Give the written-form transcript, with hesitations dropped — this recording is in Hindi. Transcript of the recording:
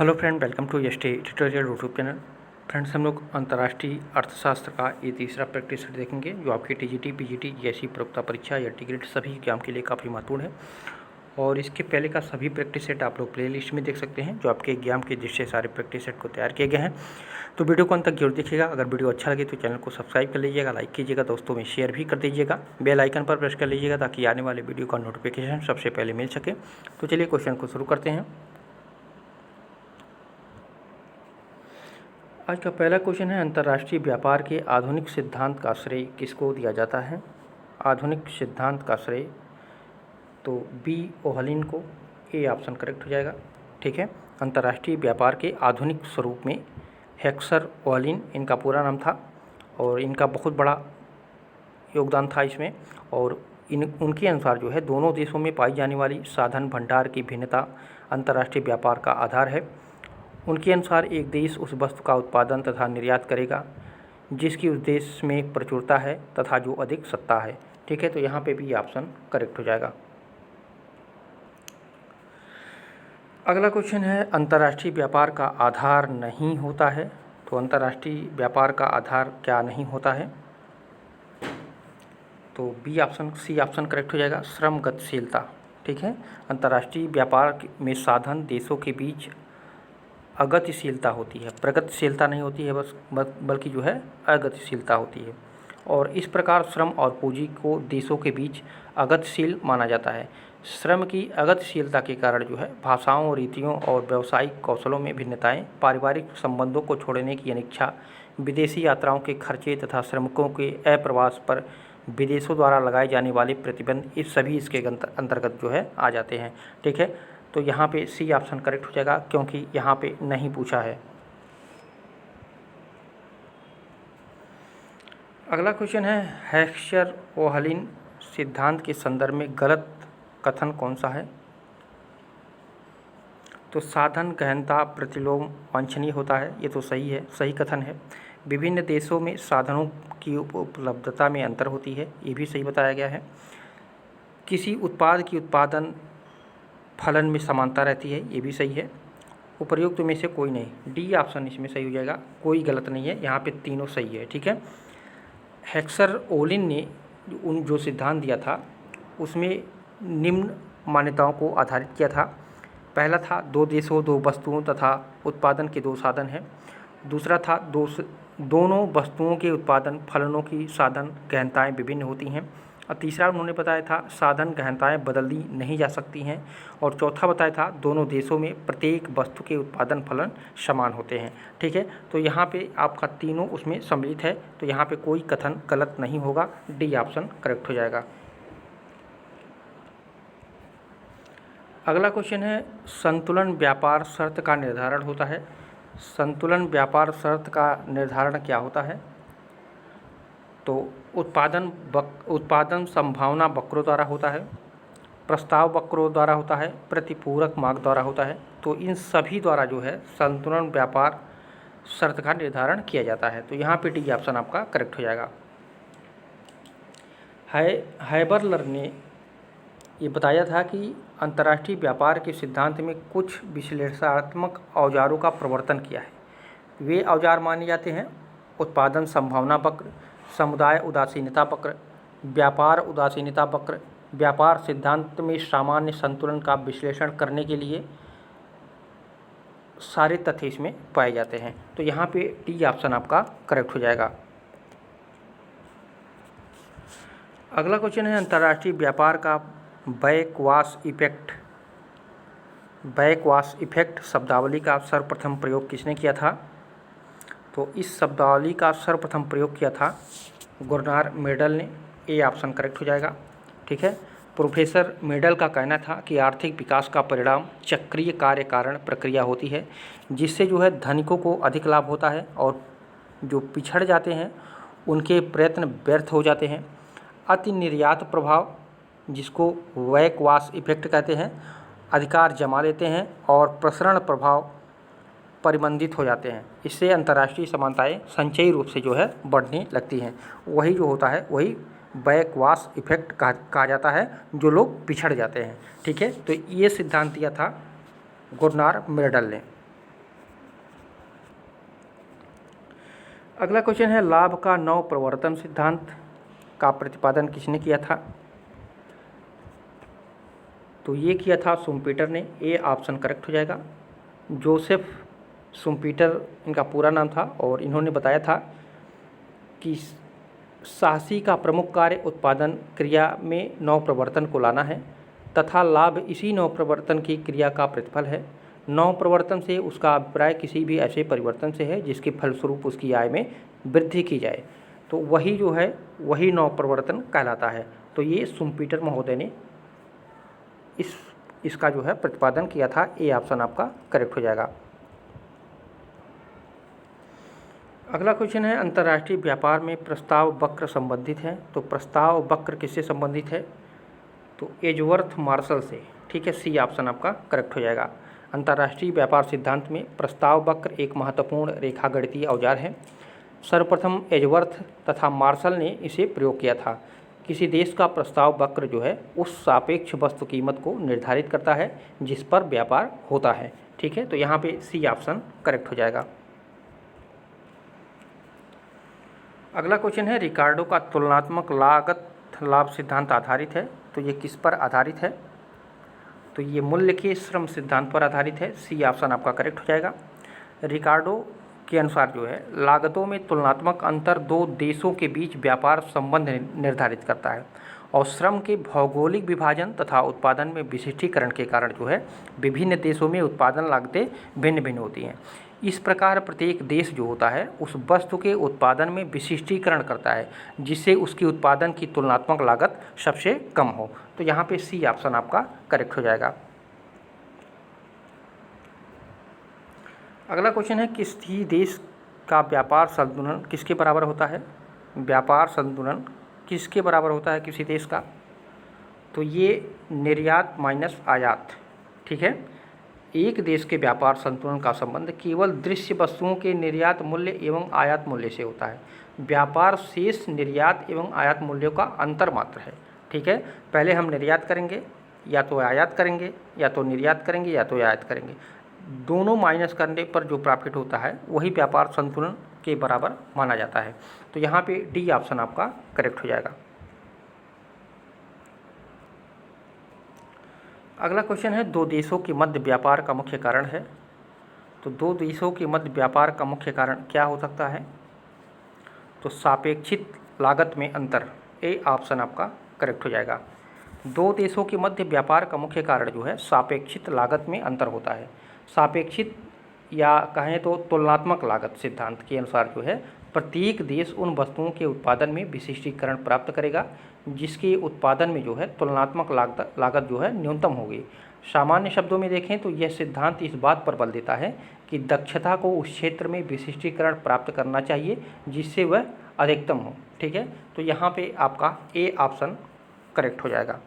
Hello friend, welcome to ST tutorial YouTube channel. Friends, हम लोग अंतर्राष्ट्रीय अर्थशास्त्र का ये तीसरा प्रैक्टिस सेट देखेंगे जो आपकी टीजीटी, पीजीटी जैसी प्रवक्ता परीक्षा या टिकट सभी एग्जाम के लिए काफ़ी महत्वपूर्ण है। और इसके पहले का सभी प्रैक्टिस सेट आप लोग प्लेलिस्ट में देख सकते हैं जो आपके एग्जाम के दृष्टि से सारे प्रैक्टिस सेट को तैयार किए गए हैं। तो वीडियो को अंत तक जरूर देखिएगा। अगर वीडियो अच्छा लगे तो चैनल को सब्सक्राइब कर लीजिएगा, लाइक कीजिएगा, दोस्तों में शेयर भी कर दीजिएगा, बेल आइकन पर प्रेस कर लीजिएगा ताकि आने वाले वीडियो का नोटिफिकेशन सबसे पहले मिल सके। तो चलिए क्वेश्चन को शुरू करते हैं। आज का पहला क्वेश्चन है, अंतर्राष्ट्रीय व्यापार के आधुनिक सिद्धांत का श्रेय किसको दिया जाता है? आधुनिक सिद्धांत का श्रेय तो बी ओहलिन को, ए ऑप्शन करेक्ट हो जाएगा। ठीक है, अंतर्राष्ट्रीय व्यापार के आधुनिक स्वरूप में हेक्सर ओहलिन इनका पूरा नाम था और इनका बहुत बड़ा योगदान था इसमें। और उनके अनुसार जो है दोनों देशों में पाई जाने वाली साधन भंडार की भिन्नता अंतर्राष्ट्रीय व्यापार का आधार है। उनके अनुसार एक देश उस वस्तु का उत्पादन तथा निर्यात करेगा जिसकी उस देश में प्रचुरता है तथा जो अधिक सत्ता है। ठीक है, तो यहाँ पे भी ऑप्शन करेक्ट हो जाएगा। अगला क्वेश्चन है, अंतर्राष्ट्रीय व्यापार का आधार नहीं होता है। तो अंतर्राष्ट्रीय व्यापार का आधार क्या नहीं होता है? तो B option, C option correct हो जाएगा, श्रम गतिशीलता। ठीक है, अंतर्राष्ट्रीय व्यापार में साधन देशों के बीच अगतिशीलता होती है, प्रगतिशीलता नहीं होती है बल्कि जो है अगतिशीलता होती है। और इस प्रकार श्रम और पूंजी को देशों के बीच अगतिशील माना जाता है। श्रम की अगतिशीलता के कारण जो है भाषाओं, रीतियों और व्यावसायिक कौशलों में भिन्नताएं, पारिवारिक संबंधों को छोड़ने की अनिच्छा, विदेशी यात्राओं के खर्चे तथा श्रमिकों के अप्रवास पर विदेशों द्वारा लगाए जाने वाले प्रतिबंध, इस सभी इसके अंतर्गत जो है आ जाते हैं। ठीक है, तो यहाँ पे सी ऑप्शन करेक्ट हो जाएगा क्योंकि यहाँ पे नहीं पूछा है। अगला क्वेश्चन है, हेक्सर ओहलिन सिद्धांत के संदर्भ में गलत कथन कौन सा है? तो साधन गहनता प्रतिलोम वांछनीय होता है, ये तो सही है, सही कथन है। विभिन्न देशों में साधनों की उपलब्धता में अंतर होती है, ये भी सही बताया गया है। किसी उत्पाद की उत्पादन फलन में समानता रहती है, ये भी सही है। उपर्युक्त में से कोई नहीं, डी ऑप्शन इसमें सही हो जाएगा, कोई गलत नहीं है, यहाँ पे तीनों सही है। ठीक है, हेक्सर ओहलिन ने जो सिद्धांत दिया था उसमें निम्न मान्यताओं को आधारित किया था। पहला था दो देशों दो वस्तुओं तथा उत्पादन के दो साधन हैं। दूसरा था दोनों वस्तुओं के उत्पादन फलनों की साधन गहनताएं विभिन्न होती हैं। और तीसरा उन्होंने बताया था साधन गहनताएं बदली नहीं जा सकती हैं। और चौथा बताया था दोनों देशों में प्रत्येक वस्तु के उत्पादन फलन समान होते हैं। ठीक है, तो यहाँ पे आपका तीनों उसमें सम्मिलित है, तो यहाँ पे कोई कथन गलत नहीं होगा, डी ऑप्शन करेक्ट हो जाएगा। अगला क्वेश्चन है, संतुलन व्यापार शर्त का निर्धारण होता है। संतुलन व्यापार शर्त का निर्धारण क्या होता है? तो उत्पादन संभावना वक्रों द्वारा होता है, प्रस्ताव वक्रों द्वारा होता है, प्रतिपूरक मार्ग द्वारा होता है। तो इन सभी द्वारा जो है संतुलन व्यापार शर्त का निर्धारण किया जाता है। तो यहाँ पे डी ऑप्शन आपका करेक्ट हो जाएगा। हैबरलर ने ये बताया था कि अंतर्राष्ट्रीय व्यापार के सिद्धांत में कुछ विश्लेषणात्मक औजारों का प्रवर्तन किया है। वे औजार माने जाते हैं उत्पादन संभावना वक्र, समुदाय उदासीनता वक्र, व्यापार उदासीनता वक्र। व्यापार सिद्धांत में सामान्य संतुलन का विश्लेषण करने के लिए सारे तथ्य इसमें पाए जाते हैं। तो यहाँ पे डी ऑप्शन आपका करेक्ट हो जाएगा। अगला क्वेश्चन है, अंतर्राष्ट्रीय व्यापार का बैकवाश इफेक्ट शब्दावली का सर्वप्रथम प्रयोग किसने किया था? तो इस शब्दावली का सर्वप्रथम प्रयोग किया था गुरनार मेडल ने, ए ऑप्शन करेक्ट हो जाएगा। ठीक है, प्रोफेसर मेडल का कहना था कि आर्थिक विकास का परिणाम चक्रीय कार्य कारण प्रक्रिया होती है जिससे जो है धनिकों को अधिक लाभ होता है और जो पिछड़ जाते हैं उनके प्रयत्न व्यर्थ हो जाते हैं। अति निर्यात प्रभाव, जिसको बैकवाश इफेक्ट कहते हैं, अधिकार जमा लेते हैं और प्रसरण प्रभाव परिबंधित हो जाते हैं। इससे अंतर्राष्ट्रीय समानताएं संचयी रूप से जो है बढ़ने लगती हैं। वही जो होता है वही बैकवाश इफेक्ट कहा जाता है, जो लोग पिछड़ जाते हैं। ठीक है, तो ये सिद्धांत दिया था गुरनार मेडल ने। अगला क्वेश्चन है, लाभ का नव प्रवर्तन सिद्धांत का प्रतिपादन किसने किया था? तो ये किया था शुम्पेटर ने। ए ऑप्शन करेक्ट हो जाएगा। जोसेफ शुम्पेटर इनका पूरा नाम था और इन्होंने बताया था कि साहसी का प्रमुख कार्य उत्पादन क्रिया में नव प्रवर्तन को लाना है तथा लाभ इसी नव प्रवर्तन की क्रिया का प्रतिफल है। नव प्रवर्तन से उसका अभिप्राय किसी भी ऐसे परिवर्तन से है जिसके फलस्वरूप उसकी आय में वृद्धि की जाए, तो वही जो है वही नव प्रवर्तन कहलाता है। तो ये शुम्पेटर महोदय ने इसका जो है प्रतिपादन किया था। ए ऑप्शन आपका करेक्ट हो जाएगा। अगला क्वेश्चन है, अंतर्राष्ट्रीय व्यापार में प्रस्ताव वक्र संबंधित है। तो प्रस्ताव वक्र किससे संबंधित है? तो एजवर्थ मार्शल से। ठीक है, सी ऑप्शन आपका करेक्ट हो जाएगा। अंतर्राष्ट्रीय व्यापार सिद्धांत में प्रस्ताव वक्र एक महत्वपूर्ण रेखागणितीय औजार है। सर्वप्रथम एजवर्थ तथा मार्शल ने इसे प्रयोग किया था। किसी देश का प्रस्ताव वक्र जो है उस सापेक्ष वस्तु कीमत को निर्धारित करता है जिस पर व्यापार होता है। ठीक है, तो यहाँ पे सी ऑप्शन करेक्ट हो जाएगा। अगला क्वेश्चन है, रिकार्डो का तुलनात्मक लागत लाभ सिद्धांत आधारित है। तो ये किस पर आधारित है? तो ये मूल्य के श्रम सिद्धांत पर आधारित है। सी ऑप्शन आपका करेक्ट हो जाएगा। रिकार्डो के अनुसार जो है लागतों में तुलनात्मक अंतर दो देशों के बीच व्यापार संबंध निर्धारित करता है और श्रम के भौगोलिक विभाजन तथा उत्पादन में विशिष्टीकरण के कारण जो है विभिन्न देशों में उत्पादन लागतें भिन्न भिन्न होती हैं। इस प्रकार प्रत्येक देश जो होता है उस वस्तु के उत्पादन में विशिष्टीकरण करता है जिससे उसकी उत्पादन की तुलनात्मक लागत सबसे कम हो। तो यहाँ पे सी ऑप्शन आपका करेक्ट हो जाएगा। अगला क्वेश्चन है, किसी देश का व्यापार संतुलन किसके बराबर होता है? व्यापार संतुलन किसके बराबर होता है किसी देश का? तो ये निर्यात माइनस आयात। ठीक है, एक देश के व्यापार संतुलन का संबंध केवल दृश्य वस्तुओं के निर्यात मूल्य एवं आयात मूल्य से होता है। व्यापार शेष निर्यात एवं आयात मूल्यों का अंतर मात्र है। ठीक है, पहले हम निर्यात करेंगे या तो आयात करेंगे या तो निर्यात करेंगे या तो आयात करेंगे, दोनों माइनस करने पर जो प्रॉफिट होता है वही व्यापार संतुलन के बराबर माना जाता है। तो यहाँ पे डी ऑप्शन आपका करेक्ट हो जाएगा। अगला क्वेश्चन है, दो देशों के मध्य व्यापार का मुख्य कारण है। तो दो देशों के मध्य व्यापार का मुख्य कारण क्या हो सकता है? तो सापेक्षित लागत में अंतर। ए ऑप्शन आपका करेक्ट हो जाएगा। दो देशों के मध्य व्यापार का मुख्य कारण जो है सापेक्षित लागत में अंतर होता है। सापेक्षित या कहें तो तुलनात्मक लागत सिद्धांत के अनुसार जो है प्रत्येक देश उन वस्तुओं के उत्पादन में विशिष्टीकरण प्राप्त करेगा जिसके उत्पादन में जो है तुलनात्मक लागत जो है न्यूनतम होगी। सामान्य शब्दों में देखें तो यह सिद्धांत इस बात पर बल देता है कि दक्षता को उस क्षेत्र में विशिष्टीकरण प्राप्त करना चाहिए जिससे वह अधिकतम हो। ठीक है, तो यहाँ पे आपका ए ऑप्शन करेक्ट हो जाएगा।